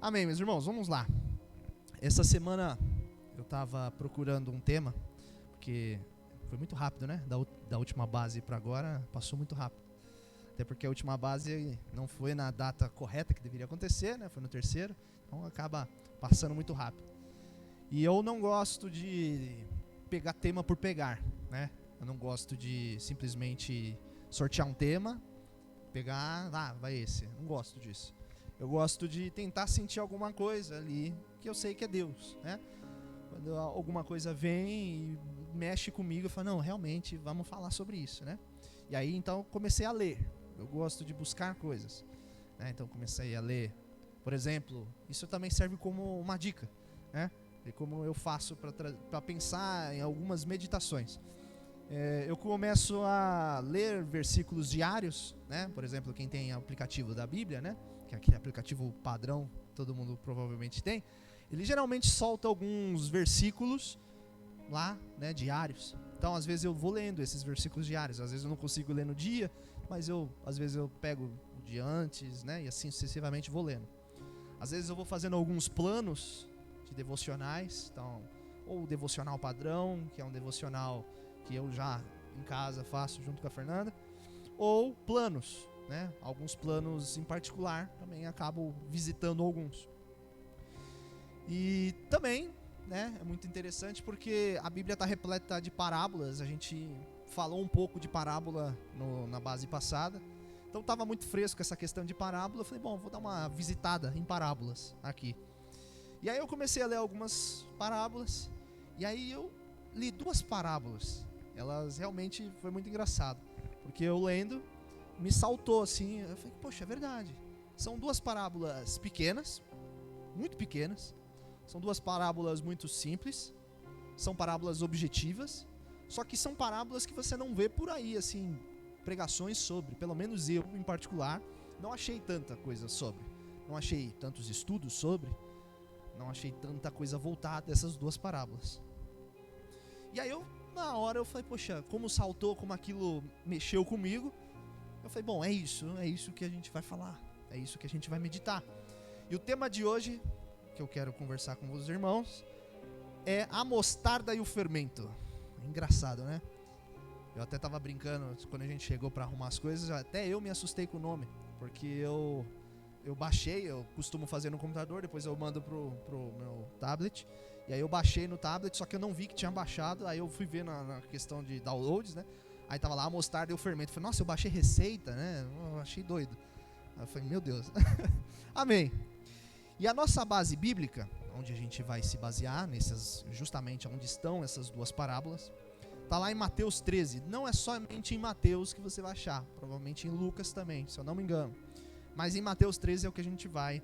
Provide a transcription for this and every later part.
Amém, meus irmãos, vamos lá. Essa semana eu estava procurando um tema, porque foi muito rápido, né? Da última base para agora, passou muito rápido. Até porque a última base não foi na data correta que deveria acontecer, né? Foi no terceiro, então acaba passando muito rápido. E eu não gosto de pegar tema por pegar, né? Eu não gosto de simplesmente sortear um tema, pegar, vai esse. Eu não gosto disso. Eu gosto de tentar sentir alguma coisa ali que eu sei que é Deus, né? Quando alguma coisa vem e mexe comigo, eu falo, não, realmente, vamos falar sobre isso, né? E aí, então, comecei a ler. Eu gosto de buscar coisas, né? Então, comecei a ler. Por exemplo, isso também serve como uma dica, né? De como eu faço para pensar em algumas meditações. Eu começo a ler versículos diários, né? Por exemplo, quem tem aplicativo da Bíblia, né? Que é aquele aplicativo padrão, todo mundo provavelmente tem. Ele geralmente solta alguns versículos lá, né? Diários. Então, às vezes eu vou lendo esses versículos diários. Às vezes eu não consigo ler no dia, mas às vezes eu pego o dia antes, né? E assim sucessivamente vou lendo. Às vezes eu vou fazendo alguns planos de devocionais. Então, ou o devocional padrão, que é um devocional que eu já em casa faço junto com a Fernanda, ou planos, né? Alguns planos em particular, também acabo visitando alguns. E também, né, é muito interessante porque a Bíblia está repleta de parábolas. A gente falou um pouco de parábola na base passada, então estava muito fresco essa questão de parábola. Eu falei, bom, vou dar uma visitada em parábolas aqui. E aí eu comecei a ler algumas parábolas, e aí eu li duas parábolas. Elas realmente foi muito engraçado, porque eu lendo, me saltou assim, eu falei, poxa, é verdade. São duas parábolas pequenas, muito pequenas, são duas parábolas muito simples, são parábolas objetivas, só que são parábolas que você não vê por aí, assim, pregações sobre, pelo menos eu, em particular, não achei tanta coisa sobre, não achei tantos estudos sobre, não achei tanta coisa voltada dessas duas parábolas. E aí na hora eu falei, poxa, como saltou, como aquilo mexeu comigo. Eu falei, bom, é isso que a gente vai falar, é isso que a gente vai meditar. E o tema de hoje, que eu quero conversar com os irmãos, é a mostarda e o fermento. Engraçado, né? Eu até tava brincando, quando a gente chegou pra arrumar as coisas, até eu me assustei com o nome, porque eu baixei, eu costumo fazer no computador, depois eu mando pro meu tablet. E aí eu baixei no tablet, só que eu não vi que tinha baixado. Aí eu fui ver na questão de downloads, né? Aí tava lá a mostarda e o fermento. Eu falei, nossa, eu baixei receita, né? Eu achei doido. Aí eu falei, meu Deus. Amém. E a nossa base bíblica, onde a gente vai se basear, justamente onde estão essas duas parábolas, tá lá em Mateus 13. Não é somente em Mateus que você vai achar, provavelmente em Lucas também, se eu não me engano. Mas em Mateus 13 é o que a gente vai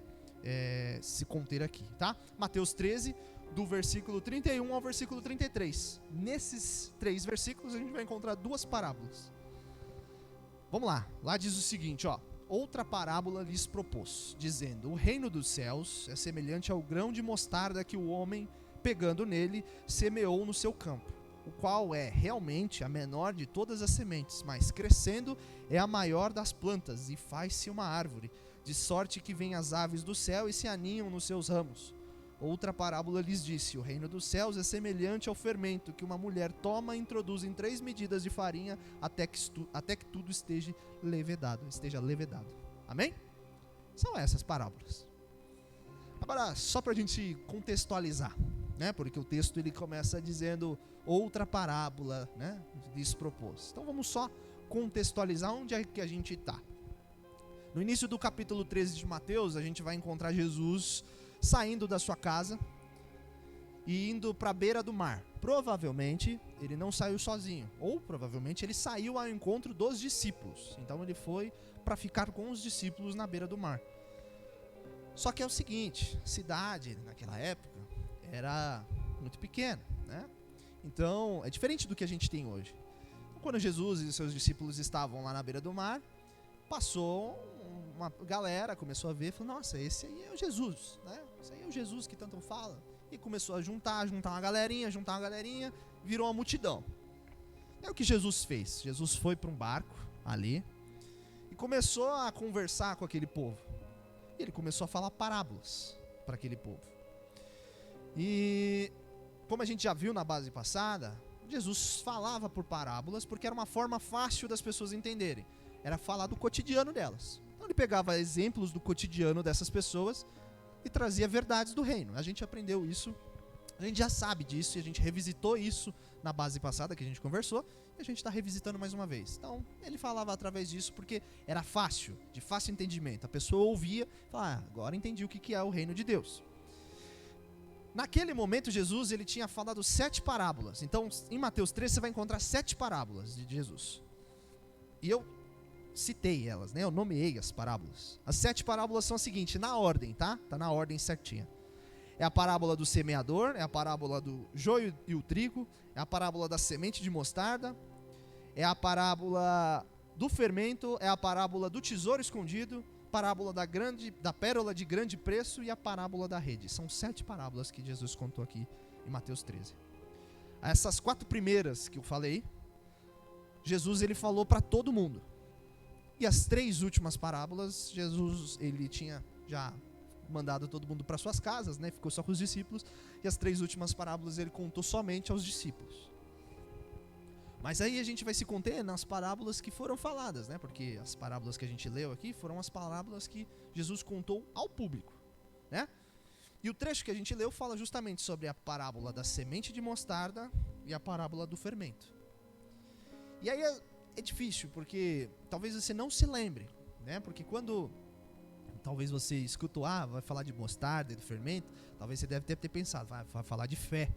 se conter aqui, tá? Mateus 13, do versículo 31 ao versículo 33. Nesses 3 versículos a gente vai encontrar duas parábolas. Vamos lá. Lá diz o seguinte, ó. Outra parábola lhes propôs, dizendo, o reino dos céus é semelhante ao grão de mostarda que o homem, pegando nele, semeou no seu campo, o qual é realmente a menor de todas as sementes, mas crescendo é a maior das plantas e faz-se uma árvore, de sorte que vêm as aves do céu e se aninham nos seus ramos. Outra parábola lhes disse, o reino dos céus é semelhante ao fermento que uma mulher toma e introduz em 3 medidas de farinha até que tudo esteja levedado. Amém? São essas parábolas. Agora, só para a gente contextualizar, né? Porque o texto ele começa dizendo outra parábola, né? Lhes propôs. Então vamos só contextualizar onde é que a gente está. No início do capítulo 13 de Mateus, a gente vai encontrar Jesus saindo da sua casa e indo para a beira do mar. Provavelmente ele não saiu sozinho, ou provavelmente ele saiu ao encontro dos discípulos. Então ele foi para ficar com os discípulos na beira do mar. Só que é o seguinte, a cidade naquela época era muito pequena, né? Então é diferente do que a gente tem hoje. Então, quando Jesus e seus discípulos estavam lá na beira do mar, passou uma galera, começou a ver, falou, nossa, esse aí é o Jesus, né? Esse aí é o Jesus que tanto fala. E começou a juntar uma galerinha, virou uma multidão. É o que Jesus fez. Jesus foi para um barco ali e começou a conversar com aquele povo. E ele começou a falar parábolas. para aquele povo. E como a gente já viu na base passada, Jesus falava por parábolas porque era uma forma fácil das pessoas entenderem. Era falar do cotidiano delas. Então ele pegava exemplos do cotidiano dessas pessoas e trazia verdades do reino. A gente aprendeu isso, a gente já sabe disso e a gente revisitou isso na base passada que a gente conversou e a gente está revisitando mais uma vez. Então ele falava através disso porque era fácil, de fácil entendimento. A pessoa ouvia e falava, agora entendi o que é o reino de Deus. Naquele momento Jesus ele tinha falado 7 parábolas. Então em Mateus 3 você vai encontrar 7 parábolas de Jesus. E eu citei elas, né? Eu nomeei as parábolas. As 7 parábolas são as seguintes, na ordem, tá? Tá na ordem certinha. É a parábola do semeador, é a parábola do joio e o trigo, é a parábola da semente de mostarda, é a parábola do fermento, é a parábola do tesouro escondido, parábola da pérola de grande preço e a parábola da rede. São 7 parábolas que Jesus contou aqui em Mateus 13. Essas 4 primeiras que eu falei, Jesus ele falou para todo mundo. E as 3 últimas parábolas, Jesus ele tinha já mandado todo mundo para suas casas, né? Ficou só com os discípulos. E as 3 últimas parábolas ele contou somente aos discípulos. Mas aí a gente vai se conter nas parábolas que foram faladas, né? Porque as parábolas que a gente leu aqui foram as parábolas que Jesus contou ao público, né? E o trecho que a gente leu fala justamente sobre a parábola da semente de mostarda e a parábola do fermento. E aí é difícil, porque talvez você não se lembre, né? Porque quando talvez você escutou, vai falar de mostarda e do fermento, talvez você deve ter pensado, vai falar de fé,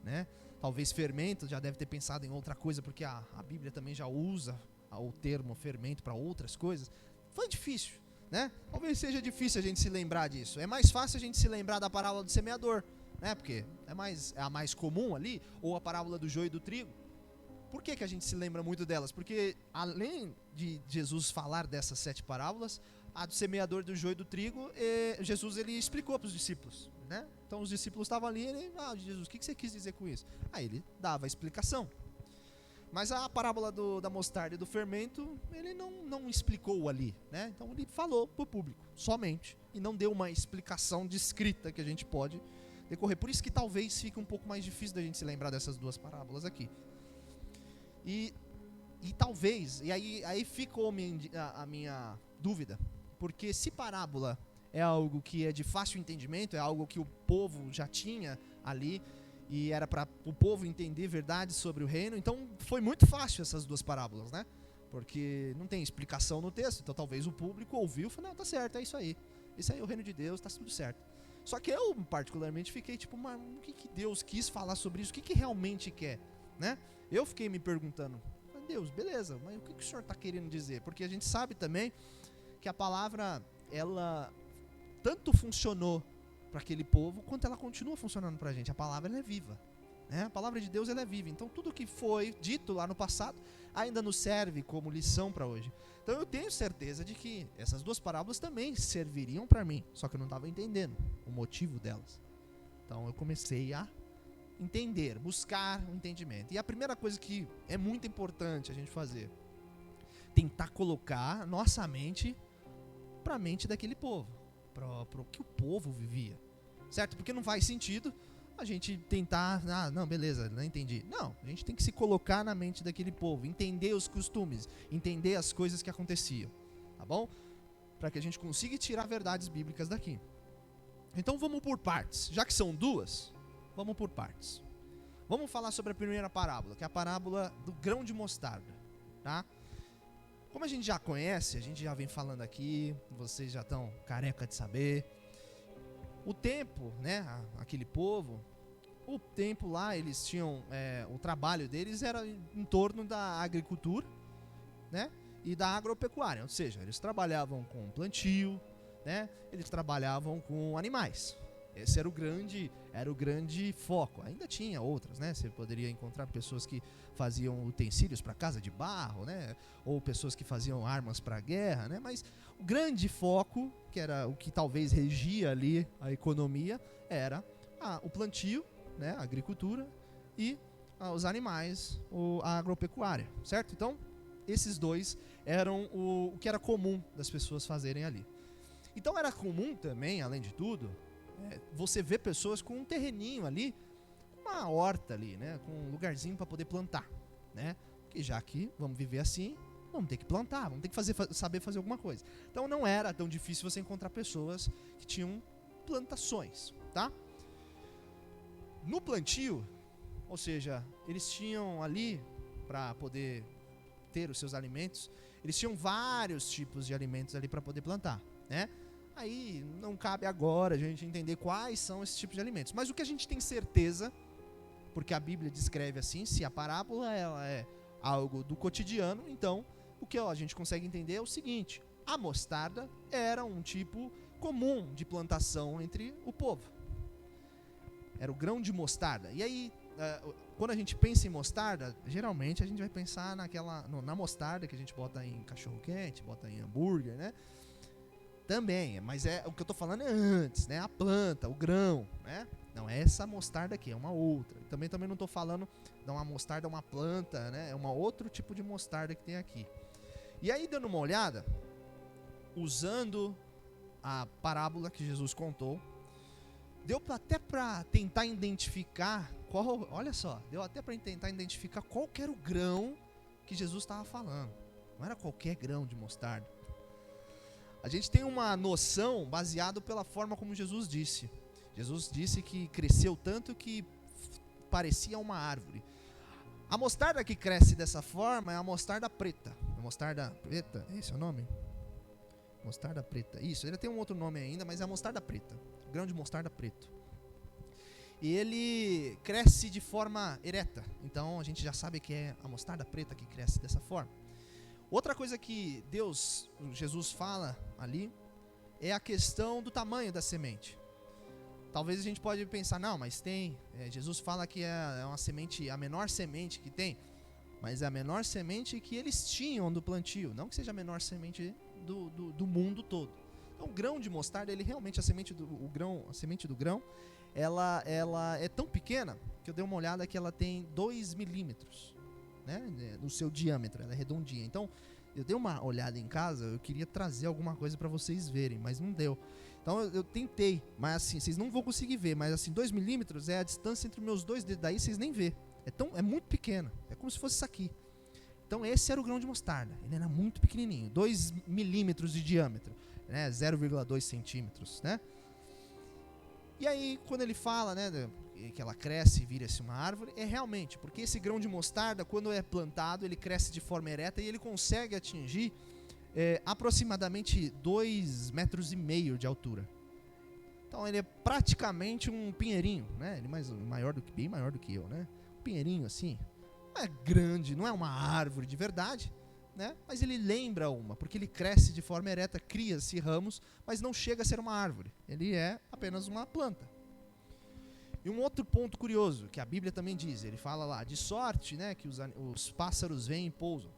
né? Talvez fermento, já deve ter pensado em outra coisa, porque a Bíblia também já usa o termo fermento para outras coisas. Foi difícil, né? Talvez seja difícil a gente se lembrar disso. É mais fácil a gente se lembrar da parábola do semeador, né? Porque é a mais comum ali, ou a parábola do joio e do trigo. Por que a gente se lembra muito delas? Porque além de Jesus falar dessas 7 parábolas, a do semeador, do joio e do trigo, Jesus ele explicou para os discípulos, né? Então os discípulos estavam ali e Jesus, o que você quis dizer com isso? Aí ele dava a explicação. Mas a parábola da mostarda e do fermento, ele não explicou ali, né? Então ele falou para o público, somente, e não deu uma explicação descrita que a gente pode decorrer. Por isso que talvez fique um pouco mais difícil da gente se lembrar dessas 2 parábolas aqui. E talvez, e aí ficou a minha dúvida, porque se parábola é algo que é de fácil entendimento, é algo que o povo já tinha ali, e era para o povo entender verdades sobre o reino, então foi muito fácil essas 2 parábolas, né? Porque não tem explicação no texto, então talvez o público ouviu e falou, não, tá certo, é isso aí é o reino de Deus, tá tudo certo. Só que eu particularmente fiquei tipo, mas o que Deus quis falar sobre isso, o que realmente quer, né? Eu fiquei me perguntando, Deus, beleza, mas o que o senhor está querendo dizer? Porque a gente sabe também que a palavra, ela tanto funcionou para aquele povo, quanto ela continua funcionando para a gente. A palavra ela é viva, né? A palavra de Deus ela é viva. Então tudo que foi dito lá no passado ainda nos serve como lição para hoje. Então eu tenho certeza de que essas 2 parábolas também serviriam para mim, só que eu não estava entendendo o motivo delas. Então eu comecei a entender, buscar o entendimento. E a primeira coisa que é muito importante a gente fazer, tentar colocar nossa mente para a mente daquele povo, para o que o povo vivia, certo? Porque não faz sentido a gente tentar, não, beleza, não entendi. Não, a gente tem que se colocar na mente daquele povo, entender os costumes, entender as coisas que aconteciam, tá bom? Para que a gente consiga tirar verdades bíblicas daqui. Então vamos por partes, já que são 2, vamos por partes. Vamos falar sobre a primeira parábola, que é a parábola do grão de mostarda, tá? Como a gente já conhece, a gente já vem falando aqui, vocês já estão careca de saber. O tempo, né, aquele povo, o tempo lá, eles tinham, o trabalho deles era em torno da agricultura, né, e da agropecuária, ou seja, eles trabalhavam com plantio, né, eles trabalhavam com animais. Esse era o grande foco. Ainda tinha outras, né? Você poderia encontrar pessoas que faziam utensílios para casa de barro, né? Ou pessoas que faziam armas para a guerra, né? Mas o grande foco, que era o que talvez regia ali a economia, era o plantio, né? A agricultura e os animais, a agropecuária, certo? Então, esses 2 eram o que era comum das pessoas fazerem ali. Então era comum também, além de tudo, você vê pessoas com um terreninho ali, uma horta ali, né? Com um lugarzinho para poder plantar, né? Que já que vamos viver assim, vamos ter que plantar, vamos ter que saber fazer alguma coisa. Então não era tão difícil você encontrar pessoas que tinham plantações, tá? No plantio, ou seja, eles tinham ali, para poder ter os seus alimentos, eles tinham vários tipos de alimentos ali para poder plantar, né? Aí não cabe agora a gente entender quais são esses tipos de alimentos. Mas o que a gente tem certeza, porque a Bíblia descreve assim, se a parábola ela é algo do cotidiano, então o que a gente consegue entender é o seguinte: a mostarda era um tipo comum de plantação entre o povo. Era o grão de mostarda. E aí, quando a gente pensa em mostarda, geralmente a gente vai pensar na mostarda que a gente bota em cachorro-quente, bota em hambúrguer, né? Também, mas o que eu tô falando é antes, né? A planta, o grão, né? Não é essa mostarda aqui, é uma outra. Também não tô falando de uma mostarda, uma planta, né? É um outro tipo de mostarda que tem aqui. E aí, dando uma olhada, usando a parábola que Jesus contou, deu até para tentar identificar olha só, deu até para tentar identificar qual que era o grão que Jesus estava falando. Não era qualquer grão de mostarda. A gente tem uma noção baseada pela forma como Jesus disse. Jesus disse que cresceu tanto que parecia uma árvore. A mostarda que cresce dessa forma é a mostarda preta. A mostarda preta, esse é o nome? Mostarda preta, isso, ele tem um outro nome ainda, mas é a mostarda preta. Grão de mostarda preto. E ele cresce de forma ereta. Então a gente já sabe que é a mostarda preta que cresce dessa forma. Outra coisa que Jesus fala ali, é a questão do tamanho da semente. Talvez a gente pode pensar, não, mas Jesus fala que é uma semente, a menor semente que tem, mas é a menor semente que eles tinham do plantio, não que seja a menor semente do mundo todo. Então o grão de mostarda, ele realmente, a semente do grão, ela é tão pequena, que eu dei uma olhada que ela tem 2 milímetros, né, no seu diâmetro, ela é redondinha. Então eu dei uma olhada em casa, eu queria trazer alguma coisa para vocês verem, mas não deu. Então eu tentei, mas assim, vocês não vão conseguir ver, mas assim, 2 milímetros é a distância entre meus dois dedos, daí vocês nem vê. É muito pequeno, é como se fosse isso aqui. Então esse era o grão de mostarda, ele era muito pequenininho, 2 milímetros de diâmetro, né, 0,2 centímetros, né? E aí, quando ele fala, né, que ela cresce e vira-se uma árvore, é realmente, porque esse grão de mostarda, quando é plantado, ele cresce de forma ereta e ele consegue atingir aproximadamente 2,5 metros de altura. Então ele é praticamente um pinheirinho, né? Ele é bem maior do que eu, né? Um pinheirinho assim, não é grande, não é uma árvore de verdade, né? Mas ele lembra porque ele cresce de forma ereta, cria-se ramos, mas não chega a ser uma árvore. Ele é apenas uma planta. E um outro ponto curioso, que a Bíblia também diz, ele fala lá, de sorte, né, que os pássaros vêm e pousam.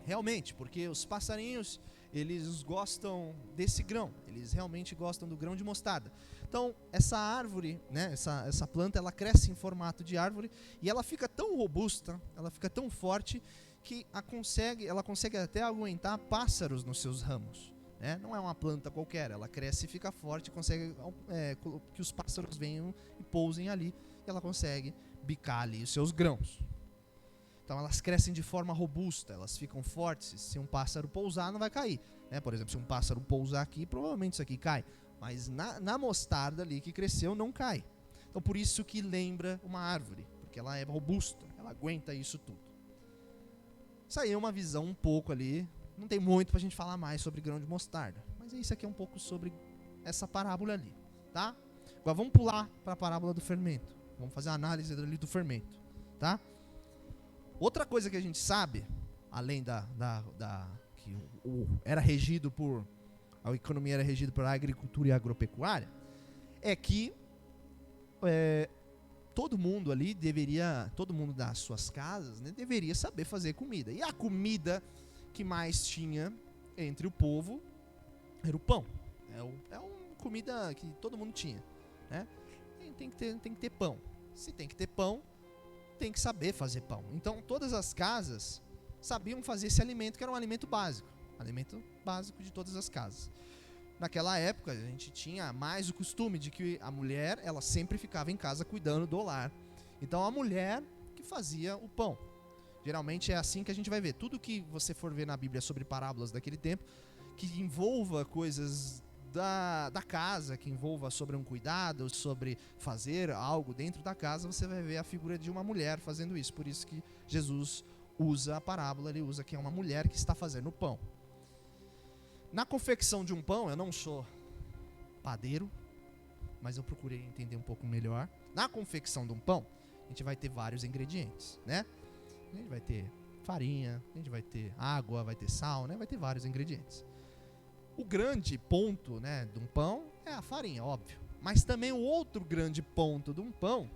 Realmente, porque os passarinhos, eles gostam desse grão, eles realmente gostam do grão de mostarda. Então, essa árvore, né, essa planta, ela cresce em formato de árvore e ela fica tão robusta, ela fica tão forte, que ela consegue até aguentar pássaros nos seus ramos. Né? Não é uma planta qualquer, ela cresce e fica forte, consegue que os pássaros venham e pousem ali, e ela consegue bicar ali os seus grãos. Então elas crescem de forma robusta, elas ficam fortes. Se um pássaro pousar, não vai cair. Né? Por exemplo, se um pássaro pousar aqui, provavelmente isso aqui cai. Mas na mostarda ali que cresceu, não cai. Então por isso que lembra uma árvore, porque ela é robusta, ela aguenta isso tudo. Isso aí é uma visão um pouco ali, não tem muito pra gente falar mais sobre grão de mostarda, mas isso aqui é um pouco sobre essa parábola ali, tá? Agora vamos pular para a parábola do fermento. Vamos fazer a análise ali do fermento, tá? Outra coisa que a gente sabe, além que era regido a economia era regida por agricultura e agropecuária, é que todo mundo ali todo mundo das suas casas, né, deveria saber fazer comida. E a comida que mais tinha entre o povo era o pão. É uma comida que todo mundo tinha, né? E tem que ter pão. Se tem que ter pão, tem que saber fazer pão. Então todas as casas sabiam fazer esse alimento, que era um alimento básico de todas as casas. naquela época a gente tinha mais o costume de que a mulher, ela sempre ficava em casa cuidando do lar. Então a mulher que fazia o pão. Geralmente é assim que a gente vai ver. Tudo que você for ver na Bíblia sobre parábolas daquele tempo, que envolva coisas da casa, que envolva sobre um cuidado, sobre fazer algo dentro da casa, você vai ver a figura de uma mulher fazendo isso. Por isso que Jesus usa a parábola, ele usa que é uma mulher que está fazendo o pão. Na confecção de um pão, eu não sou padeiro, mas eu procurei entender um pouco melhor. Na confecção de um pão, a gente vai ter vários ingredientes, né? A gente vai ter farinha, a gente vai ter água, vai ter sal, né? Vai ter vários ingredientes. O grande ponto, né, de um pão é a farinha, óbvio. Mas também o outro grande ponto de um pão,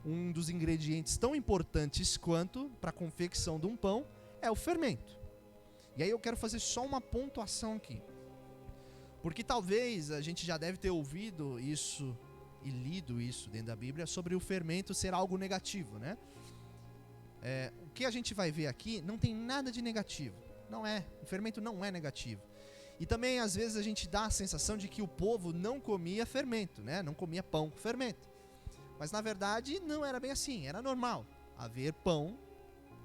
um dos ingredientes tão importantes quanto para a confecção de um pão, é o fermento. E aí eu quero fazer só uma pontuação aqui. Porque talvez a gente já deve ter ouvido isso e lido isso dentro da Bíblia sobre o fermento ser algo negativo, né? O que a gente vai ver aqui não tem nada de negativo. Não é. O fermento não é negativo. E também, às vezes, a gente dá a sensação de que o povo não comia fermento, né? Não comia pão com fermento. Mas, na verdade, não era bem assim. Era normal haver pão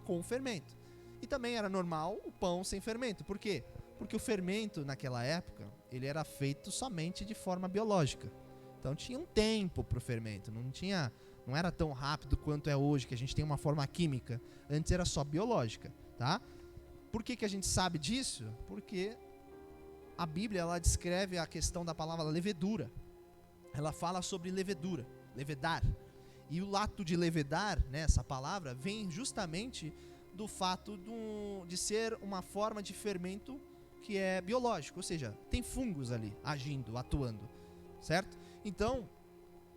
com fermento. E também era normal o pão sem fermento. Por quê? Porque o fermento, naquela época, ele era feito somente de forma biológica. Então, tinha um tempo para o fermento. Não era tão rápido quanto é hoje, que a gente tem uma forma química. Antes era só biológica, tá? Por que a gente sabe disso? Porque a Bíblia, ela descreve a questão da palavra levedura. Ela fala sobre levedura, levedar. E o ato de levedar, né, essa palavra, vem justamente do fato de ser uma forma de fermento que é biológico. Ou seja, tem fungos ali agindo, atuando, certo? Então,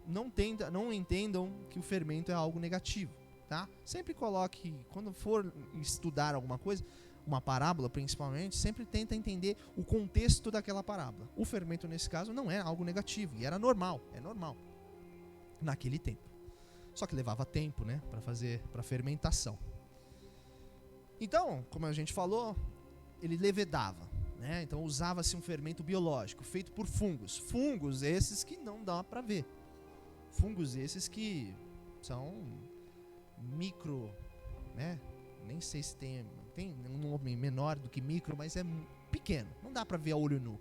não entendam que o fermento é algo negativo, tá? Sempre coloque, quando for estudar alguma coisa, uma parábola principalmente, sempre tenta entender o contexto daquela parábola. O fermento nesse caso não é algo negativo, e era normal, é normal naquele tempo. Só que levava tempo, né, para fermentação. Então, como a gente falou, ele levedava, né? Então usava-se um fermento biológico feito por fungos. Fungos esses que não dá para ver. Fungos esses que são micro, né? Nem sei se tem um nome menor do que micro, mas é pequeno. Não dá para ver a olho nu.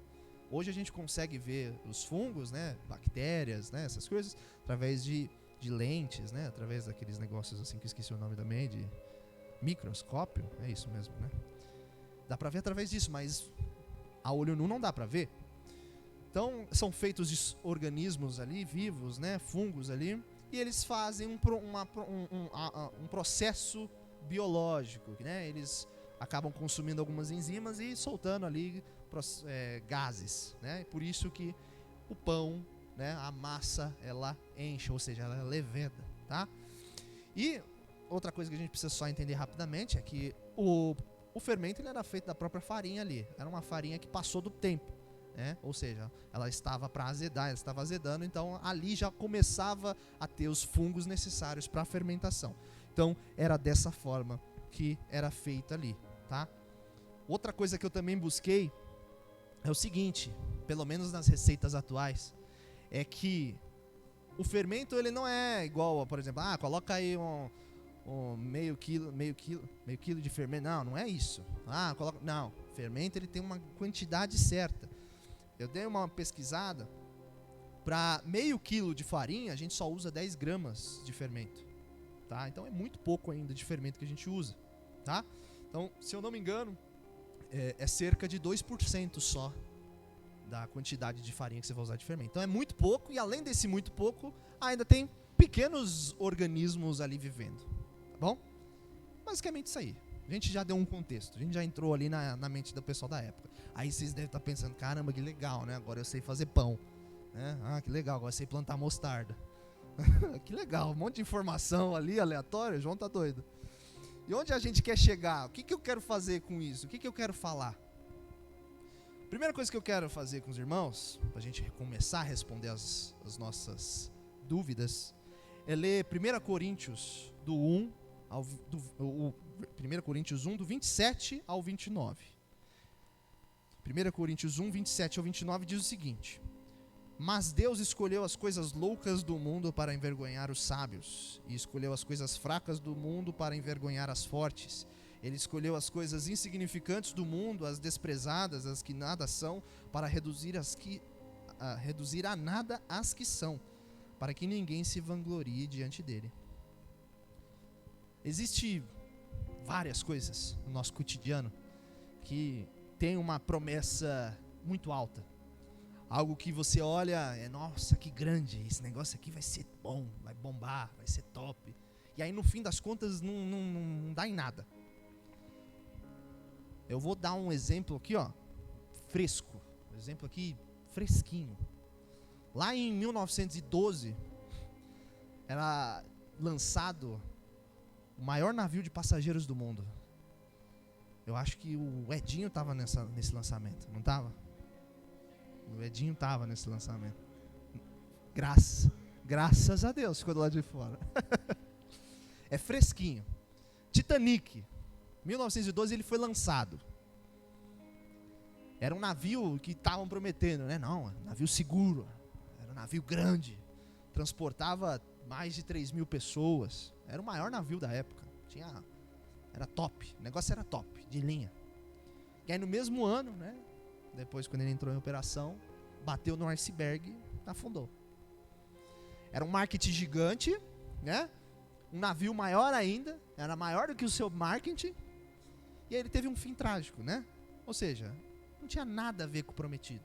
Hoje a gente consegue ver os fungos, né? Bactérias, né? Essas coisas, através de lentes, né? Através daqueles negócios assim que eu esqueci o nome também, de microscópio. É isso mesmo, né? Dá para ver através disso, mas a olho nu não dá para ver. Então, são feitos de organismos ali, vivos, né? Fungos ali, e eles fazem um processo biológico, né? Eles acabam consumindo algumas enzimas e soltando ali gases, né? Por isso que o pão, né? A massa, ela enche, ou seja, ela leveda, tá? E outra coisa que a gente precisa só entender rapidamente é que o fermento ele era feito da própria farinha ali. Era uma farinha que passou do tempo, né? Ou seja, ela estava para azedar, ela estava azedando, então ali já começava a ter os fungos necessários para a fermentação. Então era dessa forma que era feita ali, tá? Outra coisa que eu também busquei é o seguinte, pelo menos nas receitas atuais, é que o fermento ele não é igual, por exemplo, coloca aí meio quilo de fermento. Não é isso. Não, fermento ele tem uma quantidade certa. Eu dei uma pesquisada, para meio quilo de farinha a gente só usa 10 gramas de fermento, tá? Então é muito pouco ainda de fermento que a gente usa, tá? Então, se eu não me engano, é cerca de 2% só da quantidade de farinha que você vai usar de fermento. Então é muito pouco, e além desse muito pouco, ainda tem pequenos organismos ali vivendo, tá bom? Basicamente isso aí. A gente já deu um contexto, a gente já entrou ali na mente do pessoal da época. Aí vocês devem estar pensando, caramba, que legal, né? Agora eu sei fazer pão, né? Que legal, agora eu sei plantar mostarda. Que legal, um monte de informação ali, aleatória, o João tá doido. E onde a gente quer chegar? O que eu quero fazer com isso? O que eu quero falar? Primeira coisa que eu quero fazer com os irmãos, pra gente começar a responder as nossas dúvidas, é ler 1 Coríntios 1 Coríntios 1, do 27 ao 29. 1 Coríntios 1, 27 ao 29 diz o seguinte: mas Deus escolheu as coisas loucas do mundo para envergonhar os sábios, e escolheu as coisas fracas do mundo para envergonhar as fortes. Ele escolheu as coisas insignificantes do mundo, as desprezadas, as que nada são, para reduzir a nada as que são, para que ninguém se vanglorie diante dele. Existem várias coisas no nosso cotidiano que tem uma promessa muito alta. Algo que você olha, nossa, que grande, esse negócio aqui vai ser bom, vai bombar, vai ser top. E aí no fim das contas não dá em nada. Eu vou dar um exemplo aqui, fresco. Um exemplo aqui, fresquinho. Lá em 1912, era lançado o maior navio de passageiros do mundo. Eu acho que o Edinho estava nesse lançamento, não estava? O Edinho estava nesse lançamento. Graças a Deus, ficou do lado de fora. É fresquinho. Titanic, 1912 ele foi lançado. Era um navio que estavam prometendo, né? Não, navio seguro. Era um navio grande. Transportava mais de 3.000 pessoas. Era o maior navio da época. Era top. O negócio era top, de linha. E aí no mesmo ano, né? Depois, quando ele entrou em operação, bateu no iceberg e afundou. Era um marketing gigante, né? Um navio maior ainda, era maior do que o seu marketing, e aí ele teve um fim trágico, né? Ou seja, não tinha nada a ver com o prometido.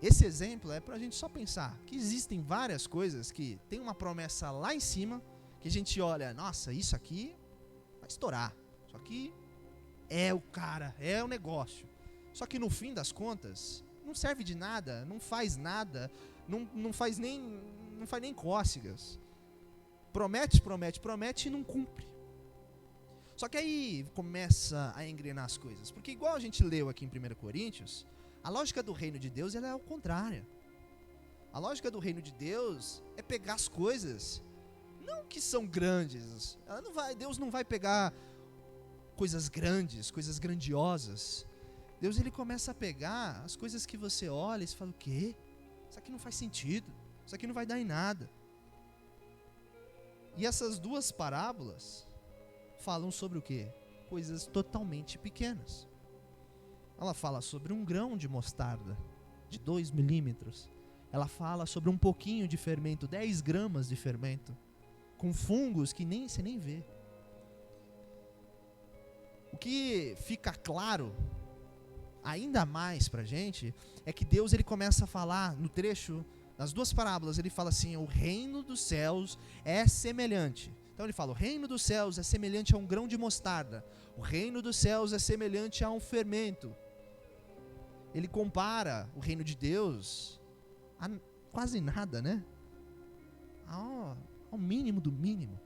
Esse exemplo é pra gente só pensar que existem várias coisas que tem uma promessa lá em cima, que a gente olha, nossa, isso aqui vai estourar, isso aqui é o cara, é o negócio. Só que no fim das contas, não serve de nada, não faz nada, não faz nem cócegas. Promete e não cumpre. Só que aí começa a engrenar as coisas. Porque igual a gente leu aqui em 1 Coríntios, a lógica do reino de Deus ela é ao contrário. A lógica do reino de Deus é pegar as coisas, não que são grandes. Deus não vai pegar coisas grandes, coisas grandiosas. Deus ele começa a pegar as coisas que você olha e você fala, o quê? Isso aqui não faz sentido, isso aqui não vai dar em nada. E essas duas parábolas falam sobre o quê? Coisas totalmente pequenas. Ela fala sobre um grão de mostarda, de 2 milímetros. Ela fala sobre um pouquinho de fermento, 10 gramas de fermento, com fungos que você nem vê. O que fica claro ainda mais pra gente é que Deus ele começa a falar no trecho, nas duas parábolas, ele fala assim, o reino dos céus é semelhante. Então ele fala, o reino dos céus é semelhante a um grão de mostarda. O reino dos céus é semelhante a um fermento. Ele compara o reino de Deus a quase nada, né? Ao mínimo do mínimo.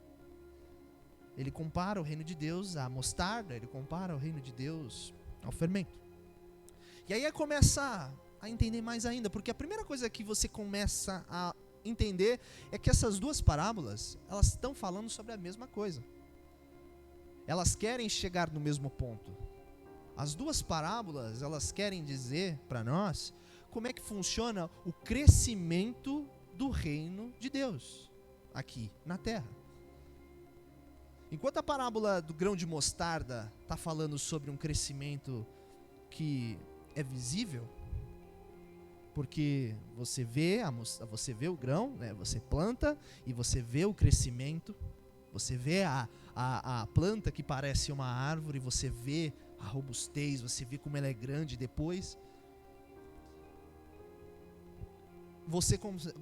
Ele compara o reino de Deus à mostarda, ele compara o reino de Deus ao fermento. E aí começa a entender mais ainda, porque a primeira coisa que você começa a entender é que essas duas parábolas, elas estão falando sobre a mesma coisa. Elas querem chegar no mesmo ponto. As duas parábolas, elas querem dizer para nós como é que funciona o crescimento do reino de Deus aqui na terra. Enquanto a parábola do grão de mostarda está falando sobre um crescimento que é visível, porque você vê o grão, né? Você planta e você vê o crescimento, você vê a planta que parece uma árvore, você vê a robustez, você vê como ela é grande depois.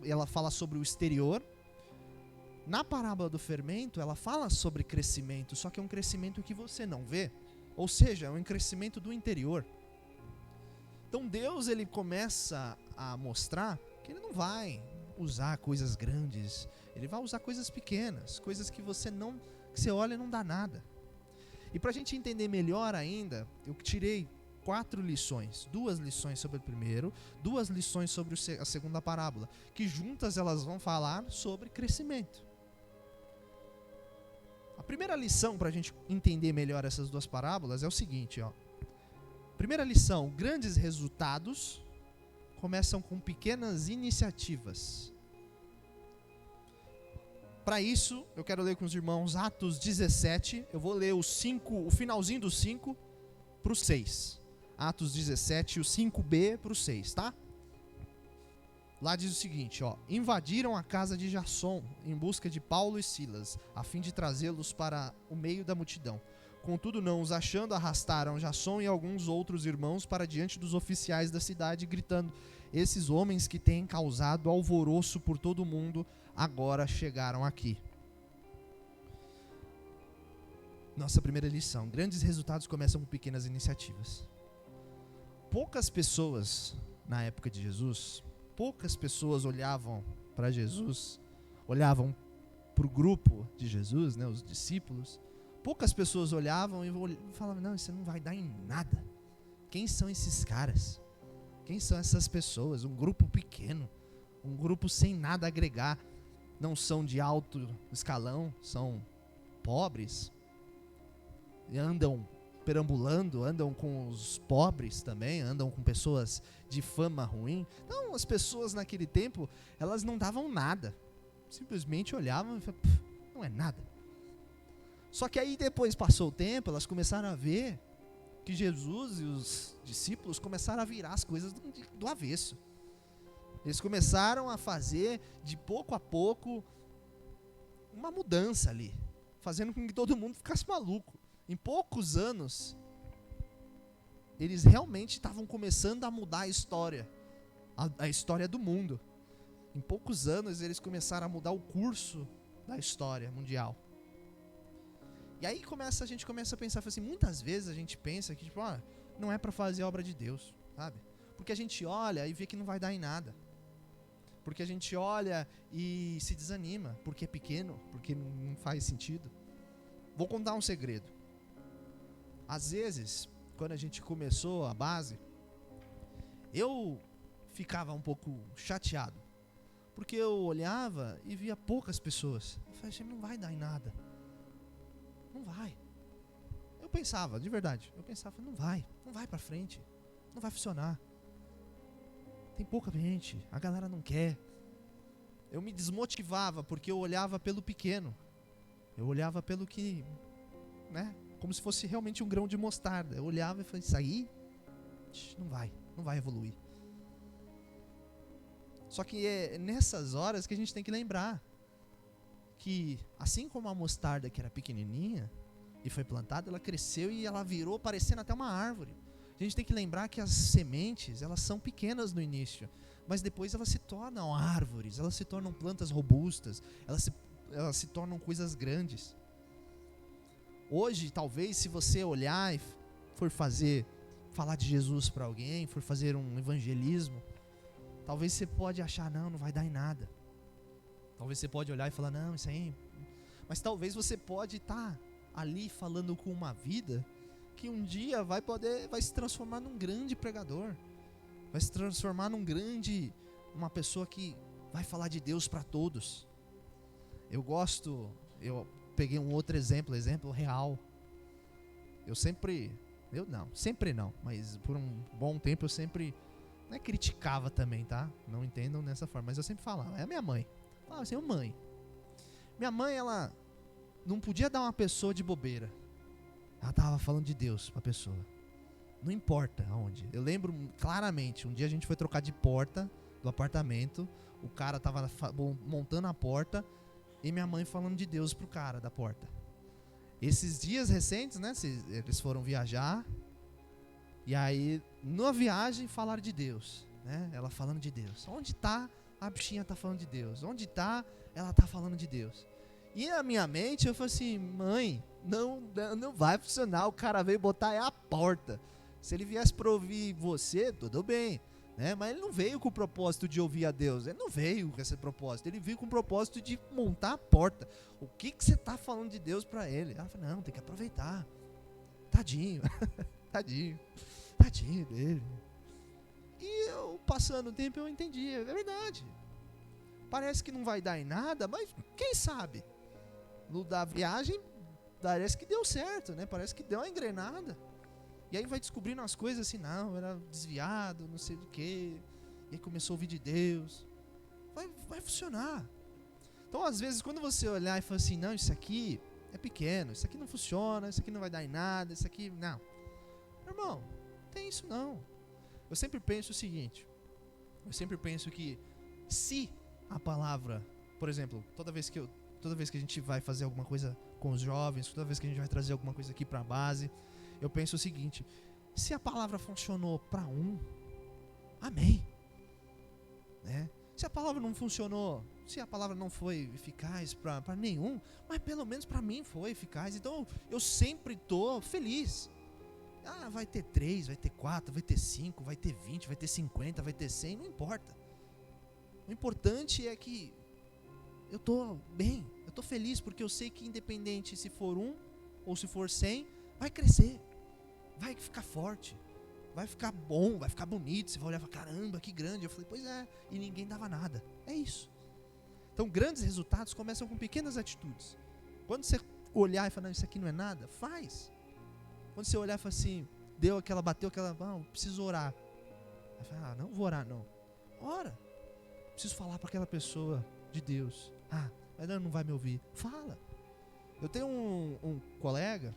Ela fala sobre o exterior. Na parábola do fermento, ela fala sobre crescimento, só que é um crescimento que você não vê. Ou seja, é um crescimento do interior. Então Deus ele começa a mostrar que ele não vai usar coisas grandes, ele vai usar coisas pequenas, coisas que você olha e não dá nada. E para a gente entender melhor ainda, eu tirei 4 lições, 2 lições sobre o primeiro, 2 lições sobre a segunda parábola, que juntas elas vão falar sobre crescimento. A primeira lição para a gente entender melhor essas duas parábolas é o seguinte, Primeira lição: grandes resultados começam com pequenas iniciativas. Para isso, eu quero ler com os irmãos Atos 17. Eu vou ler o finalzinho do 5 para o 6. Atos 17, o 5b para o 6, tá? Lá diz o seguinte, ó: invadiram a casa de Jasson em busca de Paulo e Silas, a fim de trazê-los para o meio da multidão. Contudo, não os achando, arrastaram Jasson e alguns outros irmãos para diante dos oficiais da cidade, gritando: esses homens que têm causado alvoroço por todo o mundo, agora chegaram aqui. Nossa primeira lição: grandes resultados começam com pequenas iniciativas. Poucas pessoas, na época de Jesus, olhavam para Jesus, olhavam para o grupo de Jesus, né, os discípulos. Poucas pessoas olhavam e falavam: não, isso não vai dar em nada. Quem são esses caras? Quem são essas pessoas? Um grupo pequeno, um grupo sem nada a agregar. Não são de alto escalão, são pobres, e andam perambulando, andam com os pobres também, andam com pessoas de fama ruim. Então, as pessoas naquele tempo, elas não davam nada, simplesmente olhavam e falavam: não é nada. Só que aí depois passou o tempo, elas começaram a ver que Jesus e os discípulos começaram a virar as coisas do avesso. Eles começaram a fazer, de pouco a pouco, uma mudança ali, fazendo com que todo mundo ficasse maluco. Em poucos anos, eles realmente estavam começando a mudar a história do mundo. Em poucos anos, eles começaram a mudar o curso da história mundial. E aí a gente começa a pensar assim, muitas vezes a gente pensa que não é para fazer a obra de Deus, sabe? Porque a gente olha e vê que não vai dar em nada. Porque a gente olha e se desanima, porque é pequeno, porque não faz sentido. Vou contar um segredo. Às vezes, quando a gente começou a base, eu ficava um pouco chateado, porque eu olhava e via poucas pessoas. Eu falei: não vai dar em nada. Não vai. Eu pensava, de verdade, não vai pra frente, não vai funcionar. Tem pouca gente, a galera não quer. Eu me desmotivava porque eu olhava pelo pequeno. Eu olhava pelo que, né, como se fosse realmente um grão de mostarda. Eu olhava e falei: isso aí não vai evoluir. Só que é nessas horas que a gente tem que lembrar que, assim como a mostarda, que era pequenininha e foi plantada, ela cresceu e ela virou parecendo até uma árvore. A gente tem que lembrar que as sementes, elas são pequenas no início, mas depois elas se tornam árvores, elas se tornam plantas robustas, elas se tornam coisas grandes. Hoje, talvez, se você olhar e for falar de Jesus para alguém, for fazer um evangelismo, talvez você pode achar: não vai dar em nada. Talvez você pode olhar e falar: não, isso aí... Mas talvez você pode estar ali falando com uma vida que um dia vai se transformar num grande pregador, vai se transformar uma pessoa que vai falar de Deus para todos. Eu peguei um outro exemplo real. Sempre não, mas por um bom tempo eu sempre, não é, criticava também, tá? Não entendam dessa forma, mas eu sempre falava: é a minha mãe. Falava assim: mãe, minha mãe, ela não podia dar uma pessoa de bobeira. Ela estava falando de Deus para a pessoa, não importa aonde. Eu lembro claramente, um dia a gente foi trocar de porta do apartamento, o cara estava montando a porta e minha mãe falando de Deus pro cara da porta. Esses dias recentes, né, eles foram viajar, e aí na viagem falaram de Deus, né? Ela falando de Deus. Onde está a bichinha tá falando de Deus? Onde está? Ela tá falando de Deus. E na minha mente eu falei assim: mãe, não vai funcionar. O cara veio botar a porta. Se ele viesse para ouvir você, tudo bem, né? Mas ele não veio com o propósito de ouvir a Deus. Ele não veio com esse propósito. Ele veio com o propósito de montar a porta. O que você tá falando de Deus para ele? Ela falou: não, tem que aproveitar. Tadinho. Tadinho dele. E eu, passando o tempo, eu entendi. É verdade. Parece que não vai dar em nada, mas quem sabe? No da viagem, parece que deu certo, né? Parece que deu uma engrenada. E aí vai descobrindo as coisas assim, não, eu era desviado, não sei do que. E aí começou a ouvir de Deus. Vai funcionar. Então, às vezes, quando você olhar e falar assim, não, isso aqui é pequeno, isso aqui não funciona, isso aqui não vai dar em nada, isso aqui, não. Irmão, não tem isso não. Eu sempre penso o seguinte, eu sempre penso que se a palavra, por exemplo, toda vez que a gente vai fazer alguma coisa com os jovens, toda vez que a gente vai trazer alguma coisa aqui para a base, eu penso o seguinte, se a palavra funcionou para um, amém. Né? Se a palavra não funcionou, se a palavra não foi eficaz para nenhum, mas pelo menos para mim foi eficaz, então eu sempre estou feliz. Ah, vai ter 3, vai ter 4, vai ter 5, vai ter 20, vai ter 50, vai ter 100, não importa. O importante é que eu estou bem, eu estou feliz, porque eu sei que independente se for 1 ou se for 100, vai crescer, vai ficar forte. Vai ficar bom, vai ficar bonito. Você vai olhar e falar, caramba, que grande. Eu falei, pois é, e ninguém dava nada. É isso. Então, grandes resultados começam com pequenas atitudes. Quando você olhar e falar, não, isso aqui não é nada, faz. Quando você olhar e falar assim, bateu aquela, preciso orar. Aí fala, não vou orar não. Ora. Preciso falar para aquela pessoa de Deus. Mas ela não vai me ouvir. Fala. Eu tenho um colega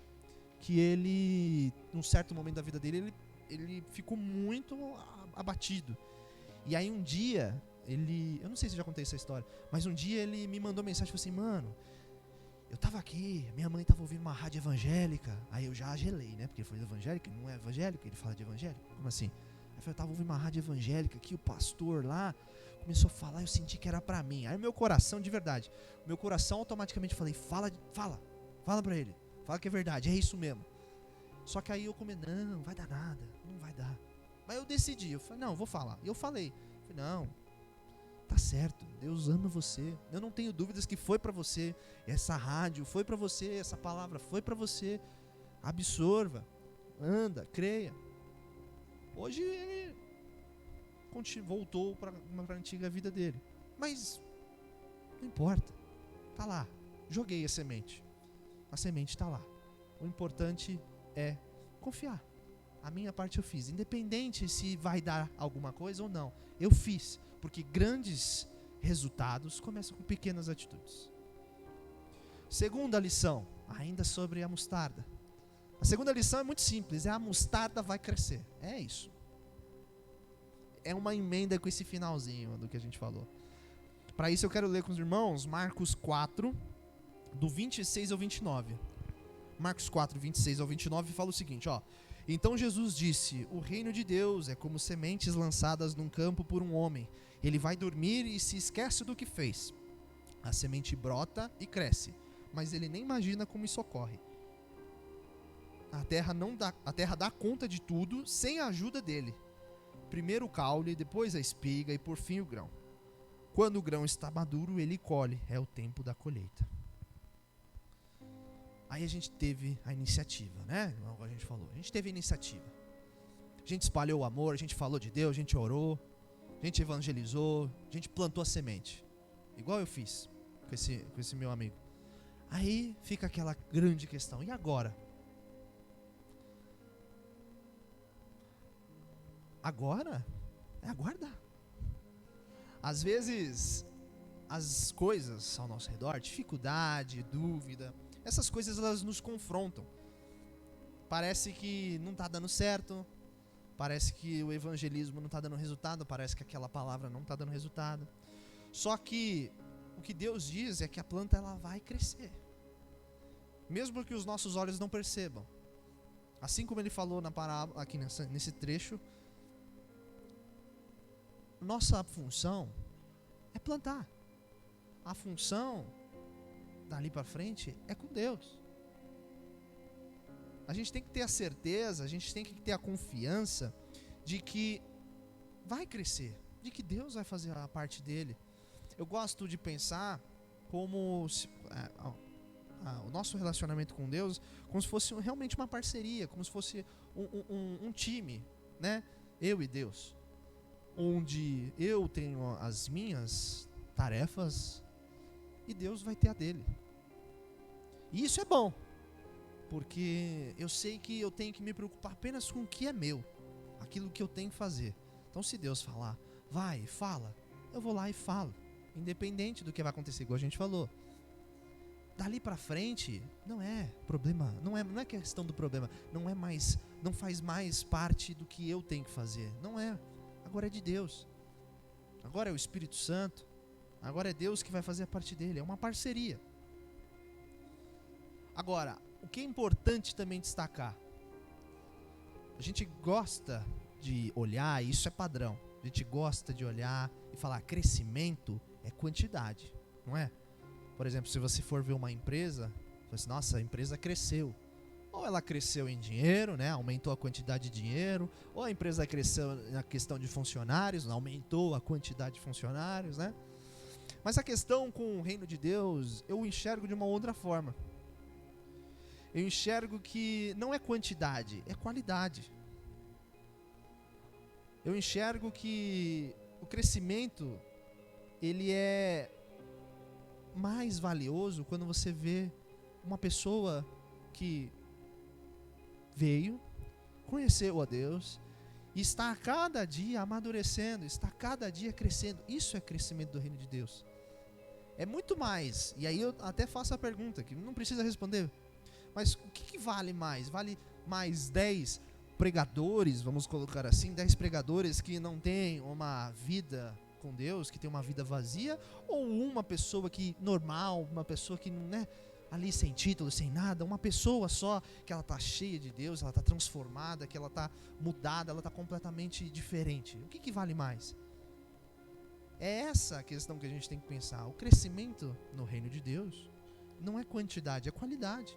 que ele, num certo momento da vida dele, ele ficou muito abatido. E aí um dia, eu não sei se eu já contei essa história, mas um dia ele me mandou mensagem, falou assim, mano, eu tava aqui, minha mãe tava ouvindo uma rádio evangélica, aí eu já gelei, né, porque ele falou evangélica, não é evangélico, ele fala de evangélico, como assim? Aí eu tava ouvindo uma rádio evangélica aqui, o pastor lá começou a falar, eu senti que era pra mim. Aí meu coração, de verdade, meu coração automaticamente falei, fala pra ele, fala que é verdade, é isso mesmo. Só que aí eu não vai dar nada, não vai dar. Mas eu decidi, eu falei, não, vou falar. E eu falei, não, tá certo, Deus ama você. Eu não tenho dúvidas que foi pra você, essa rádio foi pra você, essa palavra foi pra você. Absorva, anda, creia. Hoje ele voltou para a antiga vida dele. Mas não importa, tá lá. Joguei a semente tá lá. O importante é confiar. A minha parte eu fiz, independente se vai dar alguma coisa ou não. Eu fiz, porque grandes resultados começam com pequenas atitudes. Segunda lição, ainda sobre a mostarda. A segunda lição é muito simples, a mostarda vai crescer. É isso. É uma emenda com esse finalzinho do que a gente falou. Para isso eu quero ler com os irmãos Marcos 4, do 26 ao 29. Marcos 4, 26 ao 29 fala o seguinte, ó. Então Jesus disse, o reino de Deus é como sementes lançadas num campo por um homem. Ele vai dormir e se esquece do que fez. A semente brota e cresce, mas ele nem imagina como isso ocorre. A terra dá conta de tudo sem a ajuda dele. Primeiro o caule, depois a espiga e por fim o grão. Quando o grão está maduro, ele colhe. É o tempo da colheita. Aí a gente teve a iniciativa, né? Como a gente falou. A gente teve a iniciativa. A gente espalhou o amor, a gente falou de Deus, a gente orou, a gente evangelizou, a gente plantou a semente. Igual eu fiz com esse meu amigo. Aí fica aquela grande questão. E agora? Agora é aguardar. Às vezes, as coisas ao nosso redor, dificuldade, dúvida, essas coisas elas nos confrontam. Parece que não está dando certo, parece que o evangelismo não está dando resultado, parece que aquela palavra não está dando resultado. Só que o que Deus diz é que a planta ela vai crescer, mesmo que os nossos olhos não percebam. Assim como ele falou na parábola, aqui nesse trecho, nossa função é plantar. A função dali para frente é com Deus. A gente tem que ter a certeza, a gente tem que ter a confiança de que vai crescer, de que Deus vai fazer a parte dele. Eu gosto de pensar como o nosso relacionamento com Deus como se fosse realmente uma parceria, como se fosse um time, né? Eu e Deus, onde eu tenho as minhas tarefas e Deus vai ter a dele. E isso é bom. porque eu sei que eu tenho que me preocupar apenas com o que é meu, aquilo que eu tenho que fazer. Então se Deus falar, vai, fala, eu vou lá e falo, independente do que vai acontecer, igual a gente falou. Dali pra frente, não é problema, não é questão do problema, não faz mais parte do que eu tenho que fazer, não é, agora é de Deus, agora é o Espírito Santo, agora é Deus que vai fazer a parte dele, é uma parceria. Agora, o que é importante também destacar, a gente gosta de olhar, isso é padrão, a gente gosta de olhar e falar, crescimento é quantidade, não é? Por exemplo, se você for ver uma empresa, você assim, nossa, a empresa cresceu. Ou ela cresceu em dinheiro, né? Aumentou a quantidade de dinheiro. Ou a empresa cresceu na questão de funcionários, aumentou a quantidade de funcionários, né? Mas a questão com o reino de Deus, eu enxergo de uma outra forma. Eu enxergo que não é quantidade, é qualidade. Eu enxergo que o crescimento, ele é mais valioso quando você vê uma pessoa que veio, conheceu a Deus e está a cada dia amadurecendo, está a cada dia crescendo. Isso é crescimento do reino de Deus. É muito mais. E aí eu até faço a pergunta, que não precisa responder, mas o que vale mais? Vale mais 10 pregadores, vamos colocar assim, 10 pregadores que não têm uma vida com Deus, que tem uma vida vazia, ou uma pessoa que normal, uma pessoa que não é ali sem título, sem nada, uma pessoa só que ela está cheia de Deus, ela está transformada, que ela está mudada, ela está completamente diferente. O que vale mais? É essa a questão que a gente tem que pensar. O crescimento no reino de Deus não é quantidade, é qualidade.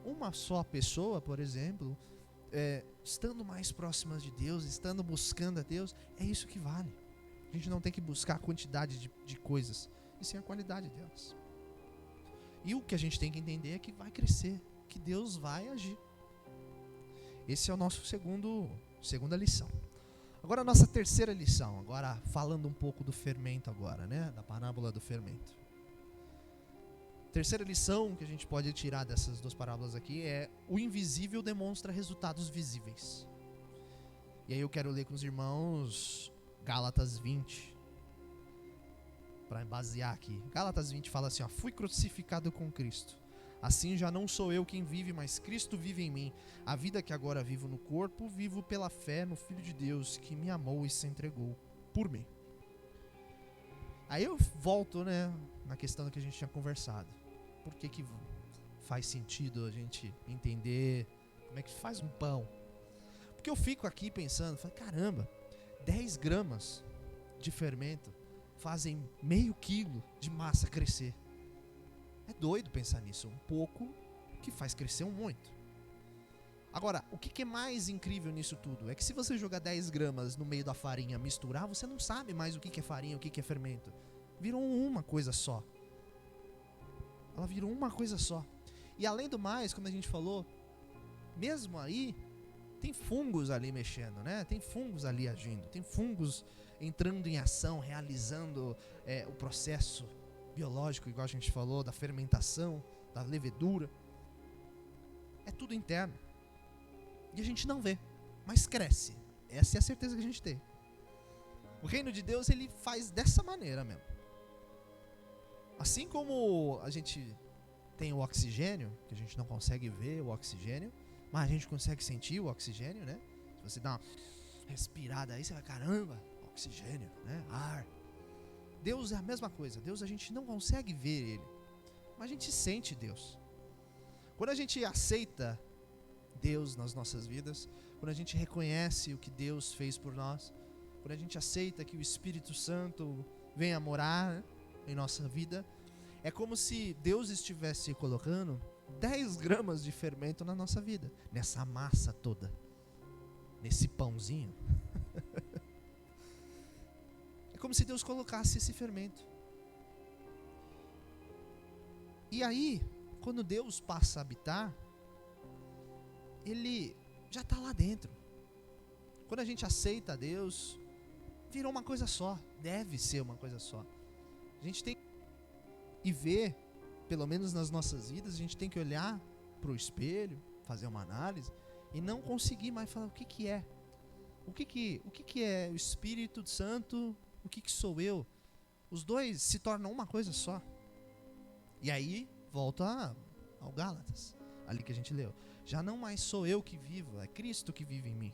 Uma só pessoa, por exemplo, estando mais próxima de Deus, estando buscando a Deus, é isso que vale. A gente não tem que buscar a quantidade de coisas, e sim a qualidade delas. E o que a gente tem que entender é que vai crescer, que Deus vai agir. Esse é o nosso segunda lição. Agora a nossa terceira lição, agora falando um pouco do fermento agora, né? Da parábola do fermento. Terceira lição que a gente pode tirar dessas duas parábolas aqui é: o invisível demonstra resultados visíveis. E aí eu quero ler com os irmãos Gálatas 20, para basear aqui. Gálatas 20 fala assim, ó: fui crucificado com Cristo. Assim já não sou eu quem vive, mas Cristo vive em mim. A vida que agora vivo no corpo, vivo pela fé no Filho de Deus, que me amou e se entregou por mim. Aí eu volto, né, na questão que a gente tinha conversado. Por que faz sentido a gente entender como é que faz um pão? Porque eu fico aqui pensando, falo, caramba, 10 gramas de fermento fazem meio quilo de massa crescer. É doido pensar nisso. Um pouco que faz crescer um muito. Agora, o que é mais incrível nisso tudo? É que se você jogar 10 gramas no meio da farinha, misturar, você não sabe mais o que é farinha, o que é fermento. Virou uma coisa só. Ela virou uma coisa só. E além do mais, como a gente falou, mesmo aí, tem fungos ali mexendo, né? Tem fungos ali agindo, tem fungos entrando em ação, realizando o processo biológico, igual a gente falou, da fermentação, da levedura. É tudo interno. E a gente não vê, mas cresce. Essa é a certeza que a gente tem. O reino de Deus, ele faz dessa maneira mesmo. Assim como a gente tem o oxigênio, que a gente não consegue ver o oxigênio, mas a gente consegue sentir o oxigênio, né? Se você dá uma respirada aí, você vai, caramba, oxigênio, né? Ar. Deus é a mesma coisa. Deus, a gente não consegue ver Ele, mas a gente sente Deus. Quando a gente aceita Deus nas nossas vidas, quando a gente reconhece o que Deus fez por nós, quando a gente aceita que o Espírito Santo venha morar em nossa vida, é como se Deus estivesse colocando 10 gramas de fermento na nossa vida, nessa massa toda, nesse pãozinho. É como se Deus colocasse esse fermento. E aí, quando Deus passa a habitar, Ele já está lá dentro. Quando a gente aceita Deus, virou uma coisa só, deve ser uma coisa só. A gente tem que ver, pelo menos nas nossas vidas, a gente tem que olhar pro espelho, fazer uma análise e não conseguir mais falar o que é. O que é o Espírito Santo? O que sou eu? Os dois se tornam uma coisa só. E aí volta ao Gálatas, ali que a gente leu. Já não mais sou eu que vivo, é Cristo que vive em mim.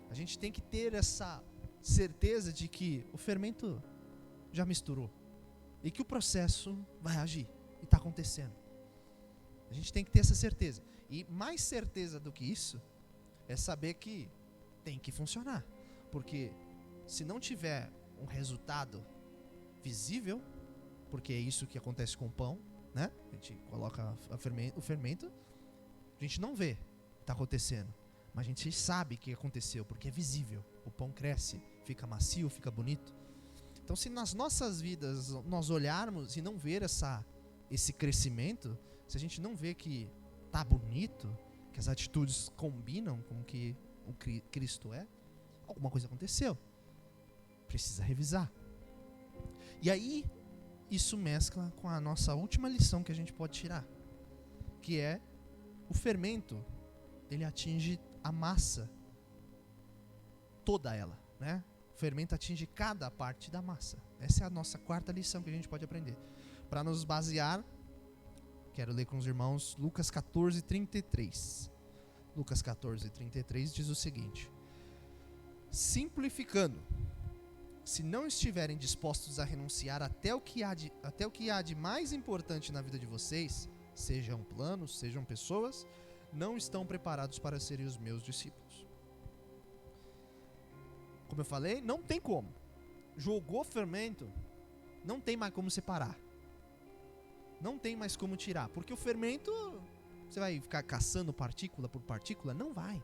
A gente tem que ter essa certeza de que o fermento já misturou e que o processo vai agir e está acontecendo. A gente tem que ter essa certeza. E mais certeza do que isso é saber que tem que funcionar. Porque se não tiver um resultado visível, porque é isso que acontece com o pão, né? A gente coloca o fermento, a gente não vê o que está acontecendo, mas a gente sabe que aconteceu, porque é visível. O pão cresce, fica macio, fica bonito. Então, se nas nossas vidas nós olharmos e não ver esse crescimento, se a gente não vê que tá bonito, que as atitudes combinam com o que o Cristo é, alguma coisa aconteceu. Precisa revisar. E aí, isso mescla com a nossa última lição que a gente pode tirar, que é o fermento, ele atinge a massa, toda ela, né? O fermento atinge cada parte da massa. Essa é a nossa quarta lição que a gente pode aprender. Para nos basear, quero ler com os irmãos Lucas 14:33. Lucas 14:33 diz o seguinte: simplificando, se não estiverem dispostos a renunciar até o que há de mais importante na vida de vocês, sejam planos, sejam pessoas, não estão preparados para serem os meus discípulos. Como eu falei, não tem como. Jogou fermento, não tem mais como separar. Não tem mais como tirar, porque o fermento, você vai ficar caçando partícula por partícula? Não vai.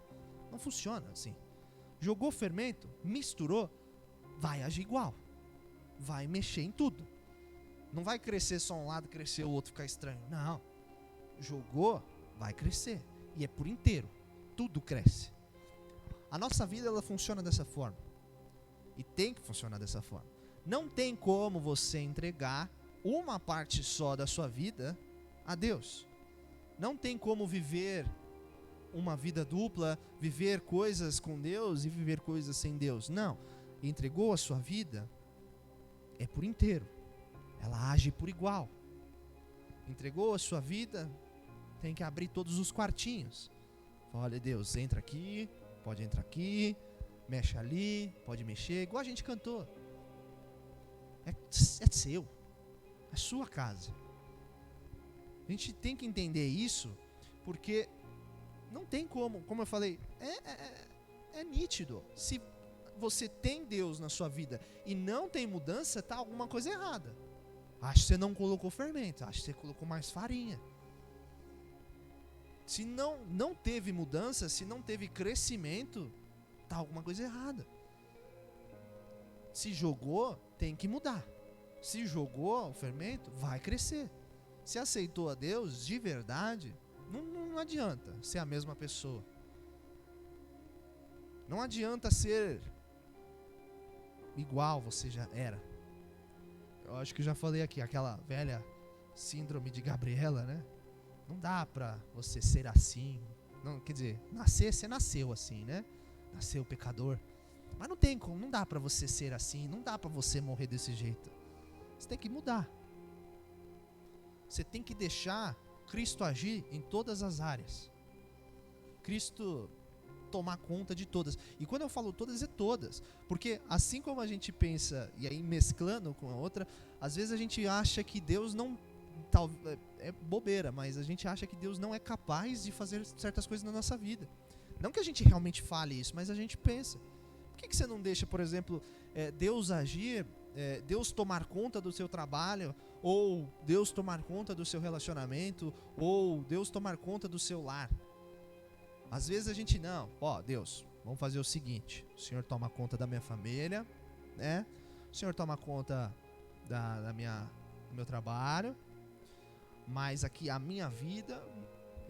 Não funciona assim. Jogou fermento, misturou, vai agir igual. Vai mexer em tudo. Não vai crescer só um lado, crescer o outro, ficar estranho. Não. Jogou, vai crescer. E é por inteiro. Tudo cresce. A nossa vida, ela funciona dessa forma. E tem que funcionar dessa forma. Não tem como você entregar uma parte só da sua vida a Deus. Não tem como viver uma vida dupla, viver coisas com Deus e viver coisas sem Deus. Não. Entregou a sua vida, é por inteiro. Ela age por igual. Entregou a sua vida, tem que abrir todos os quartinhos. Olha, Deus, entra aqui, pode entrar aqui, mexe ali, pode mexer, igual a gente cantou. É seu, é sua casa. A gente tem que entender isso, porque não tem como eu falei, é nítido. Se você tem Deus na sua vida e não tem mudança, tá alguma coisa errada. Acho que você não colocou fermento, acho que você colocou mais farinha. Se não teve mudança, se não teve crescimento, tá alguma coisa errada. Se jogou, tem que mudar. Se jogou o fermento, vai crescer. Se aceitou a Deus de verdade, não adianta ser a mesma pessoa. Não adianta ser igual você já era. Eu acho que já falei aqui, aquela velha síndrome de Gabriela, né? Não dá pra você ser assim. Não, quer dizer, você nasceu assim, né? Nasceu pecador. Mas não tem como, não dá pra você ser assim, não dá pra você morrer desse jeito. Você tem que mudar. Você tem que deixar Cristo agir em todas as áreas. Cristo tomar conta de todas. E quando eu falo todas, é todas. Porque assim como a gente pensa, e aí mesclando com a outra, às vezes a gente acha que Deus não... é bobeira, mas a gente acha que Deus não é capaz de fazer certas coisas na nossa vida. Não que a gente realmente fale isso, mas a gente pensa. Por que você não deixa, por exemplo, Deus agir, Deus tomar conta do seu trabalho, ou Deus tomar conta do seu relacionamento, ou Deus tomar conta do seu lar? Às vezes a gente Deus, vamos fazer o seguinte: o Senhor toma conta da minha família, né? O Senhor toma conta do meu trabalho, mas aqui a minha vida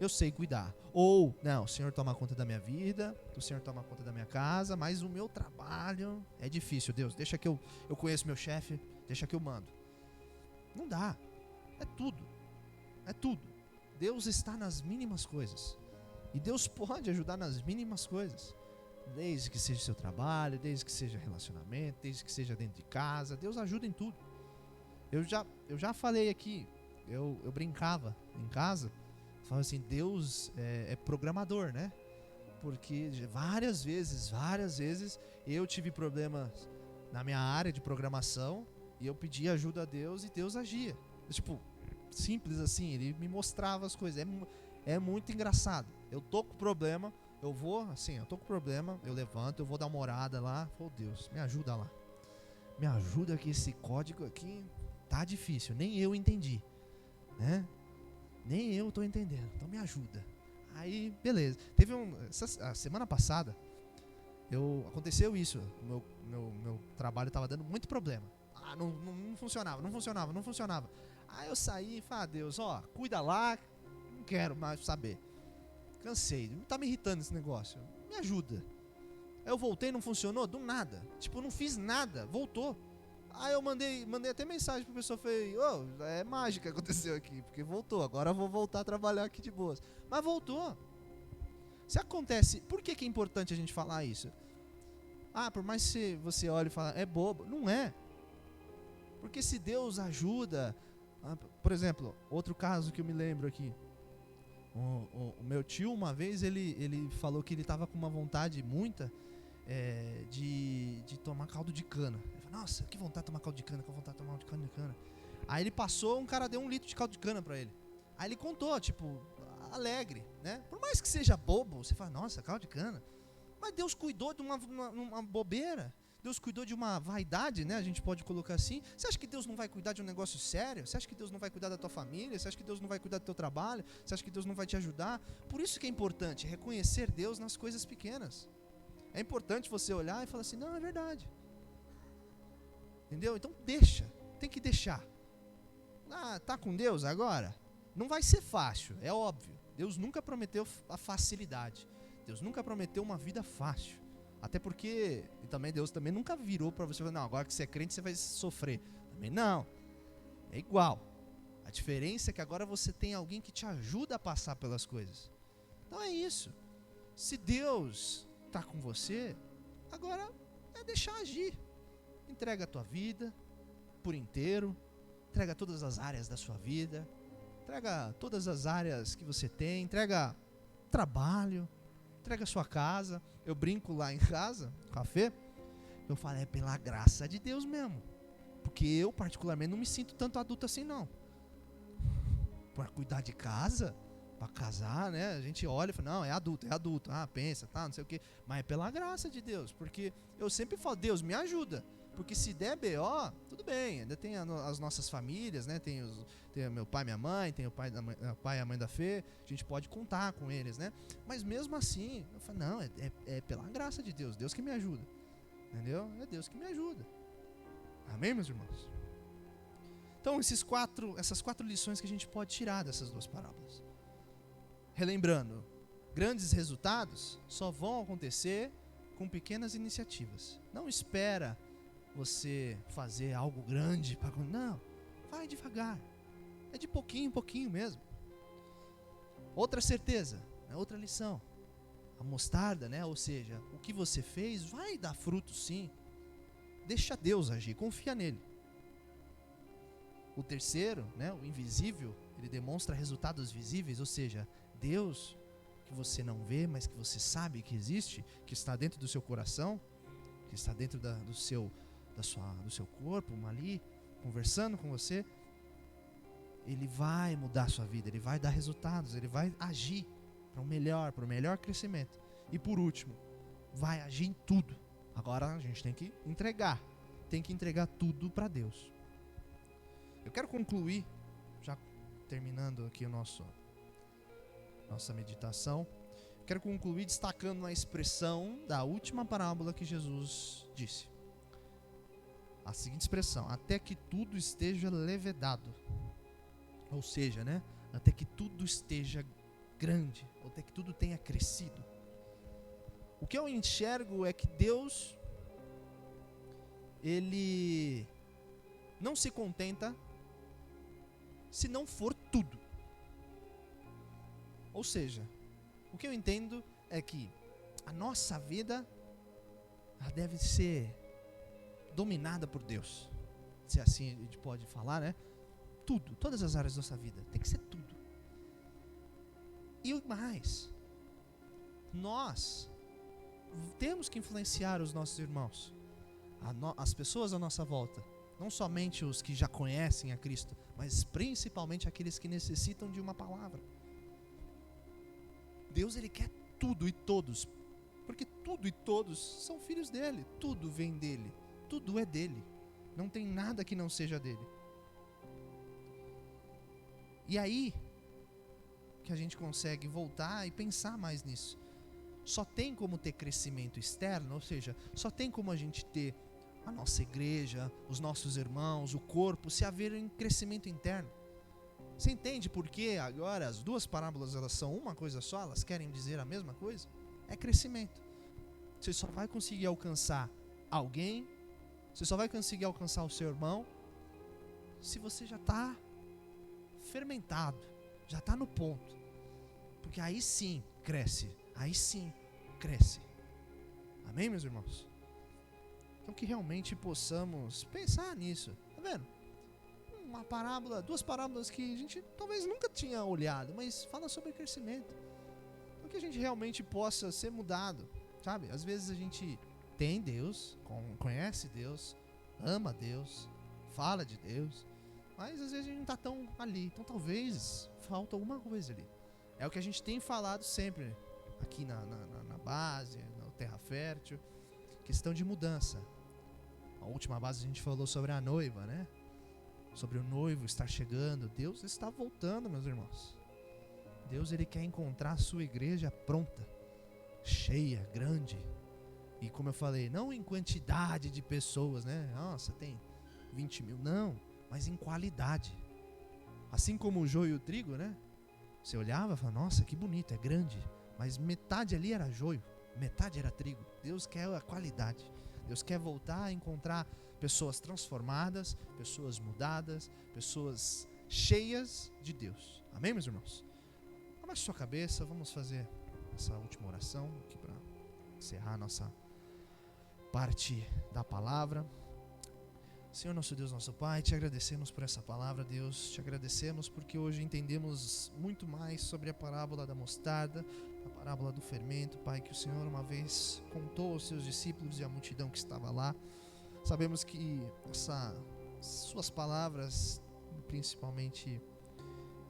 eu sei cuidar. Ou, não, o Senhor toma conta da minha vida, o Senhor toma conta da minha casa, mas o meu trabalho é difícil. Deus, deixa que eu conheço meu chefe, deixa que eu mando. Não dá. É tudo. Deus está nas mínimas coisas. E Deus pode ajudar nas mínimas coisas. Desde que seja seu trabalho, desde que seja relacionamento, desde que seja dentro de casa. Deus ajuda em tudo. Eu já falei aqui, eu brincava em casa, falava assim, Deus é programador, né? Porque várias vezes eu tive problemas na minha área de programação e eu pedi ajuda a Deus e Deus agia. Tipo, simples assim, ele me mostrava as coisas. É muito engraçado. Eu tô com problema, eu tô com problema, eu levanto, eu vou dar uma orada lá, Deus, me ajuda lá. Me ajuda que esse código aqui tá difícil, nem eu entendi, né? Nem eu tô entendendo, então me ajuda. Aí, beleza. Teve a semana passada, aconteceu isso. Meu trabalho tava dando muito problema. Não funcionava. Aí eu saí e falei, Deus, cuida lá, não quero mais saber. Cansei, não tá me irritando esse negócio. Me ajuda. Aí eu voltei, não funcionou, do nada. Tipo, não fiz nada, voltou. Aí eu mandei até mensagem pro pessoal, falei, é mágica que aconteceu aqui, porque voltou, agora eu vou voltar a trabalhar aqui de boas. Mas voltou. Se acontece, por que é importante a gente falar isso? Por mais que você olhe e fale, é bobo, não é. Porque se Deus ajuda, por exemplo, outro caso que eu me lembro aqui, o meu tio uma vez, ele falou que ele estava com uma vontade muita de tomar caldo de cana. Ele falou, nossa, que vontade de tomar caldo de cana, que vontade de tomar caldo de cana. Aí ele passou, um cara deu 1 litro de caldo de cana pra ele. Aí ele contou, tipo, alegre, né? Por mais que seja bobo, você fala, nossa, caldo de cana. Mas Deus cuidou de uma bobeira. Deus cuidou de uma vaidade, né? A gente pode colocar assim. Você acha que Deus não vai cuidar de um negócio sério? Você acha que Deus não vai cuidar da tua família? Você acha que Deus não vai cuidar do teu trabalho? Você acha que Deus não vai te ajudar? Por isso que é importante reconhecer Deus nas coisas pequenas. É importante você olhar e falar assim, não, é verdade. Entendeu? Então tem que deixar. Tá com Deus agora? Não vai ser fácil, é óbvio. Deus nunca prometeu a facilidade. Deus nunca prometeu uma vida fácil. Até porque Deus também nunca virou para você falar, não, agora que você é crente você vai sofrer. Também não. É igual. A diferença é que agora você tem alguém que te ajuda a passar pelas coisas. Então é isso. Se Deus está com você, agora é deixar agir. Entrega a tua vida por inteiro. Entrega todas as áreas da sua vida. Entrega todas as áreas que você tem. Entrega trabalho. Entrega a sua casa. Eu brinco lá em casa, café. Eu falo, é pela graça de Deus mesmo. Porque eu, particularmente, não me sinto tanto adulto assim, não. Para cuidar de casa, para casar, né? A gente olha e fala, não, é adulto. Pensa, não sei o quê. Mas é pela graça de Deus. Porque eu sempre falo, Deus, me ajuda. Porque se der B.O., tudo bem. Ainda tem as nossas famílias, né? Tem meu pai e minha mãe, tem o pai e a mãe da Fê. A gente pode contar com eles, né? Mas mesmo assim, eu falo, não, é pela graça de Deus. Deus que me ajuda. Entendeu? É Deus que me ajuda. Amém, meus irmãos? Então, essas 4 lições que a gente pode tirar dessas 2 parábolas. Relembrando, grandes resultados só vão acontecer com pequenas iniciativas. Não espera você fazer algo grande. Não, vai devagar. É de pouquinho em pouquinho mesmo. Outra certeza, outra lição. A mostarda, né? Ou seja, o que você fez vai dar fruto sim. Deixa Deus agir, confia nele. O terceiro, né? O invisível, ele demonstra resultados visíveis, ou seja, Deus que você não vê, mas que você sabe que existe, que está dentro do seu coração, que está dentro do seu corpo, ali, conversando com você, ele vai mudar a sua vida, ele vai dar resultados, ele vai agir para o melhor crescimento. E por último, vai agir em tudo. Agora a gente tem que entregar tudo para Deus. Eu quero concluir, já terminando aqui nossa meditação, quero concluir destacando a expressão da última parábola que Jesus disse. A seguinte expressão, até que tudo esteja levedado. Ou seja, né? Até que tudo esteja grande, ou até que tudo tenha crescido. O que eu enxergo é que Deus, Ele não se contenta se não for tudo. Ou seja, o que eu entendo é que a nossa vida ela deve ser dominada por Deus. Se assim a gente pode falar, né? Tudo, todas as áreas da nossa vida, tem que ser tudo. E o mais, nós temos que influenciar os nossos irmãos, as pessoas à nossa volta, não somente os que já conhecem a Cristo, mas principalmente aqueles que necessitam de uma palavra. Deus, Ele quer tudo e todos, porque tudo e todos são filhos dele, tudo vem dele, tudo é dele, não tem nada que não seja dele. E aí que a gente consegue voltar e pensar mais nisso. Só tem como ter crescimento externo, ou seja, só tem como a gente ter a nossa igreja, os nossos irmãos, o corpo, se haver um crescimento interno. Você entende por que agora as duas parábolas elas são uma coisa só? Elas querem dizer a mesma coisa? É crescimento. Você só vai conseguir alcançar alguém, você só vai conseguir alcançar o seu irmão, se você já está fermentado, já está no ponto. Porque aí sim cresce. Aí sim cresce. Amém, meus irmãos? Então que realmente possamos pensar nisso. Tá vendo? Uma parábola, duas parábolas que a gente talvez nunca tinha olhado, mas fala sobre crescimento. Então que a gente realmente possa ser mudado, sabe? Às vezes a gente tem Deus, conhece Deus, ama Deus, fala de Deus, mas às vezes a gente não está tão ali. Então talvez falta alguma coisa ali. É o que a gente tem falado sempre aqui na base, na Terra Fértil, questão de mudança. A última base a gente falou sobre a noiva, né? Sobre o noivo estar chegando. Deus está voltando, meus irmãos. Deus, Ele quer encontrar a sua igreja pronta, cheia, grande. E como eu falei, não em quantidade de pessoas, né? Nossa, tem 20 mil. Não, mas em qualidade. Assim como o joio e o trigo, né? Você olhava e falava, nossa, que bonito, é grande. Mas metade ali era joio, metade era trigo. Deus quer a qualidade. Deus quer voltar a encontrar pessoas transformadas, pessoas mudadas, pessoas cheias de Deus. Amém, meus irmãos? Abaixe sua cabeça, vamos fazer essa última oração aqui para encerrar a nossa parte da palavra. Senhor nosso Deus, nosso Pai, te agradecemos por essa palavra, Deus. Te agradecemos porque hoje entendemos muito mais sobre a parábola da mostarda, a parábola do fermento, Pai, que o Senhor uma vez contou aos seus discípulos e à multidão que estava lá. Sabemos que suas palavras, principalmente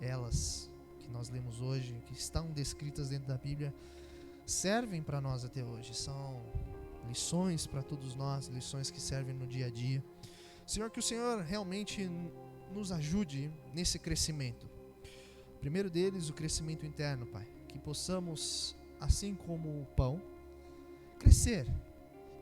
elas que nós lemos hoje, que estão descritas dentro da Bíblia, servem para nós até hoje. São lições para todos nós, lições que servem no dia a dia. Senhor, que o Senhor realmente nos ajude nesse crescimento. O primeiro deles, o crescimento interno, Pai. Que possamos, assim como o pão, crescer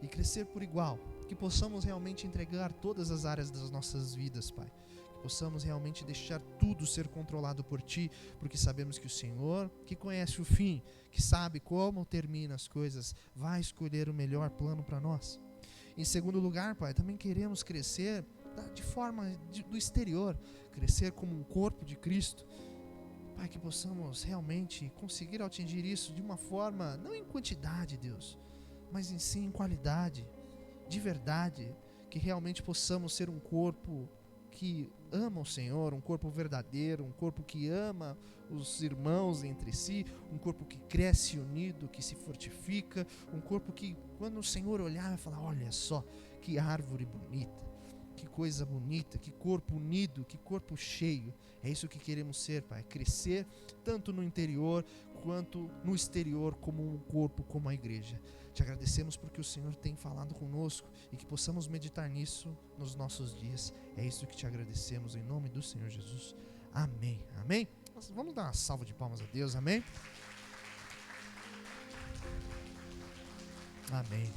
e crescer por igual. Que possamos realmente entregar todas as áreas das nossas vidas, Pai. Que possamos realmente deixar tudo ser controlado por Ti, porque sabemos que o Senhor, que conhece o fim, que sabe como termina as coisas, vai escolher o melhor plano para nós. Em segundo lugar, Pai, também queremos crescer de forma do exterior, crescer como um corpo de Cristo. Pai, que possamos realmente conseguir atingir isso de uma forma, não em quantidade, Deus, mas em sim em qualidade, de verdade, que realmente possamos ser um corpo que ama o Senhor, um corpo verdadeiro, um corpo que ama os irmãos entre si, um corpo que cresce unido, que se fortifica, um corpo que, quando o Senhor olhar, vai falar, olha só, que árvore bonita, que coisa bonita, que corpo unido, que corpo cheio. É isso que queremos ser, Pai, crescer tanto no interior quanto no exterior, como um corpo, como a igreja. Te agradecemos porque o Senhor tem falado conosco e que possamos meditar nisso nos nossos dias. É isso que te agradecemos em nome do Senhor Jesus. Amém. Amém? Vamos dar uma salva de palmas a Deus. Amém? Amém.